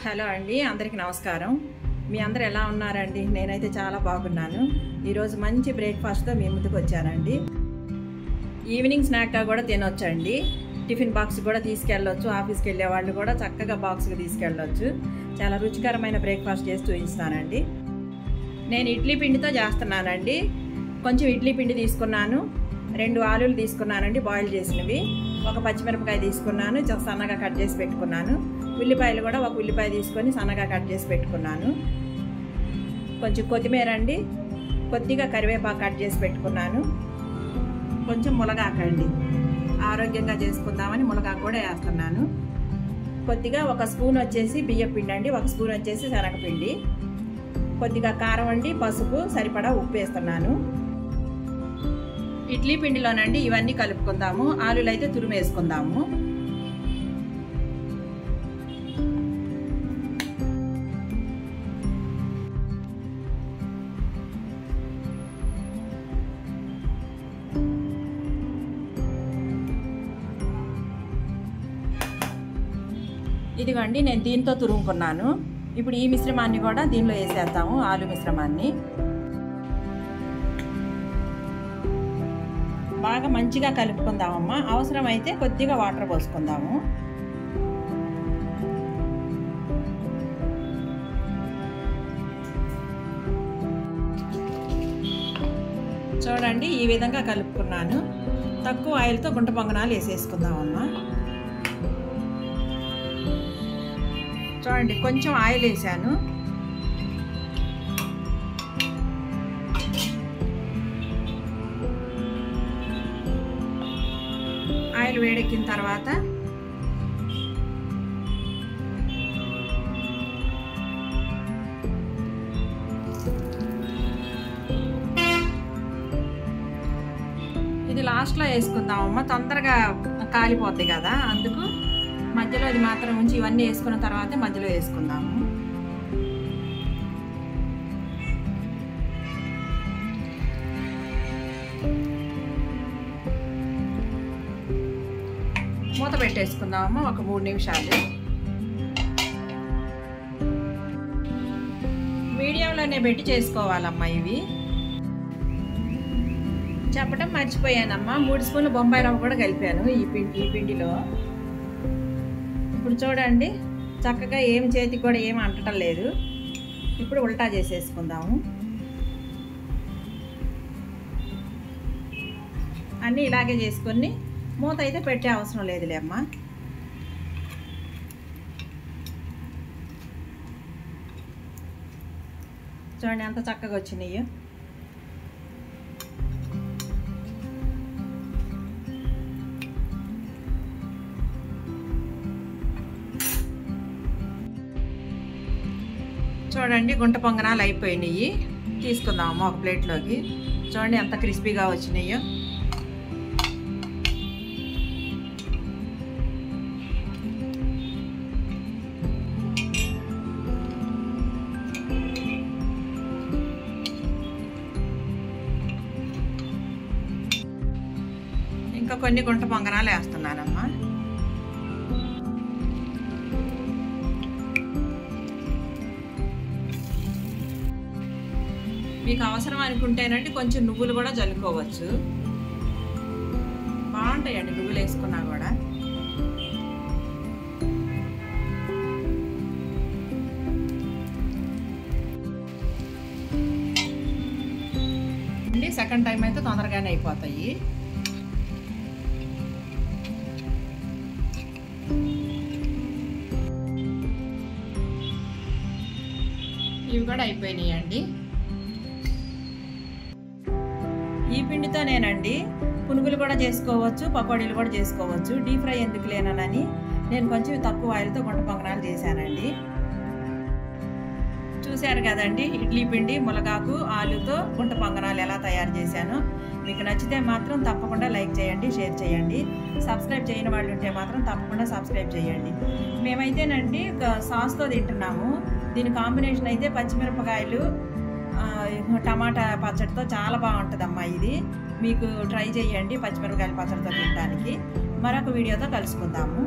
Hello అండి, అందరికీ నమస్కారం. మీ అందరూ ఎలా ఉన్నారండి? నేనైతే చాలా బాగున్నాను. ఈరోజు మంచి బ్రేక్ఫాస్ట్తో మీ ముందుకు వచ్చానండి. ఈవినింగ్ స్నాక్గా కూడా తినొచ్చండి. టిఫిన్ బాక్స్ కూడా తీసుకెళ్ళొచ్చు. ఆఫీస్కి వెళ్ళే వాళ్ళు కూడా చక్కగా బాక్స్కి తీసుకెళ్ళొచ్చు. చాలా రుచికరమైన బ్రేక్ఫాస్ట్ చేసి చూపిస్తానండి. నేను ఇడ్లీ పిండితో చేస్తున్నానండి. కొంచెం ఇడ్లీ పిండి తీసుకున్నాను, 2 ఆలులు తీసుకున్నానండి బాయిల్ చేసినవి, ఒక పచ్చిమిరపకాయ తీసుకున్నాను, సన్నగా కట్ చేసి పెట్టుకున్నాను. ఉల్లిపాయలు కూడా ఒక ఉల్లిపాయ తీసుకొని సన్నగా కట్ చేసి పెట్టుకున్నాను. కొంచెం కొత్తిమీర అండి, కొద్దిగా కరివేపాకు కట్ చేసి పెట్టుకున్నాను. కొంచెం మునగాకండి, ఆరోగ్యంగా చేసుకుందామని మునగాకు కూడా వేస్తున్నాను. కొద్దిగా 1 స్పూన్ వచ్చేసి బియ్యం పిండి అండి, 1 స్పూన్ వచ్చేసి శనగపిండి, కొద్దిగా కారం అండి, పసుపు, సరిపడా ఉప్పు వేస్తున్నాను. ఇడ్లీ పిండిలోనండి ఇవన్నీ కలుపుకుందాము. ఆలులు అయితే తురిమేసుకుందాము. ఇదిగోండి, నేను దీంతో తురుముకున్నాను. ఇప్పుడు ఈ మిశ్రమాన్ని కూడా దీనిలో వేసేద్దాము, ఆలు మిశ్రమాన్ని. బాగా మంచిగా కలుపుకుందామమ్మా. అవసరమైతే కొద్దిగా వాటర్ పోసుకుందాము. చూడండి, ఈ విధంగా కలుపుకున్నాను. తక్కువ ఆయిల్తో గుంట పొంగనాలు వేసేసుకుందామమ్మా. చూడండి, కొంచెం ఆయిల్ వేసాను. ఆయిల్ వేడెక్కిన తర్వాత ఇది లాస్ట్లో వేసుకుందామమ్మా, తొందరగా కాలిపోద్ది కదా, అందుకు మధ్యలో ఇది మాత్రం ఉంచి ఇవన్నీ వేసుకున్న తర్వాతే మధ్యలో వేసుకుందాము. మూత పెట్టేసుకుందాము ఒక 3 నిమిషాలు. మీడియంలోనే పెట్టి చేసుకోవాలమ్మా. ఇవి చెప్పడం మర్చిపోయానమ్మా, 3 స్పూన్లు బొంబాయి రవ్వ కూడా కలిపాను ఈ పిండిలో. ఇప్పుడు చూడండి, చక్కగా ఏం చేతికి కూడా ఏం అంటడం లేదు. ఇప్పుడు ఉల్టా చేసేసుకుందాము. అన్నీ ఇలాగే చేసుకొని మూత అయితే పెట్టే అవసరం లేదులే అమ్మా. చూడండి ఎంత చక్కగా వచ్చినాయో. చూడండి, గుంట పొంగనాలు అయిపోయినాయి. తీసుకుందామమ్మా ఒక ప్లేట్లోకి. చూడండి ఎంత క్రిస్పీగా వచ్చినాయో. ఇంకా కొన్ని గుంట పొంగనాలు వేస్తున్నానమ్మా. మీకు అవసరం అనుకుంటేనండి కొంచెం నువ్వులు కూడా జల్లుకోవచ్చు, బాగుంటాయండి నువ్వులు వేసుకున్నా కూడా. సెకండ్ టైం అయితే తొందరగానే అయిపోతాయి. ఇవి కూడా అయిపోయినాయండి. ఈ పిండితో నేనండి పునుగులు కూడా చేసుకోవచ్చు, పకోడీలు కూడా చేసుకోవచ్చు. డీప్ ఫ్రై ఎందుకు లేనని నేను కొంచెం తక్కువ ఆయిల్తో గుంట పొంగనాలు చేశానండి. చూశారు కదండి, ఇడ్లీ పిండి, మునగాకు, ఆలుతో గుంట పొంగనాలు ఎలా తయారు చేశానో. మీకు నచ్చితే మాత్రం తప్పకుండా లైక్ చేయండి, షేర్ చేయండి. సబ్స్క్రైబ్ చేయని వాళ్ళు ఉంటే మాత్రం తప్పకుండా సబ్స్క్రైబ్ చేయండి. మేమైతేనండి సాస్తో తింటున్నాము. దీని కాంబినేషన్ అయితే పచ్చిమిరపకాయలు, టమాటా పచ్చడితో చాలా బాగుంటుందమ్మా. ఇది మీకు ట్రై చేయండి పచ్చిమిరపకాయల పచ్చడితో తినడానికి. మరొక వీడియోతో కలుసుకుందాము.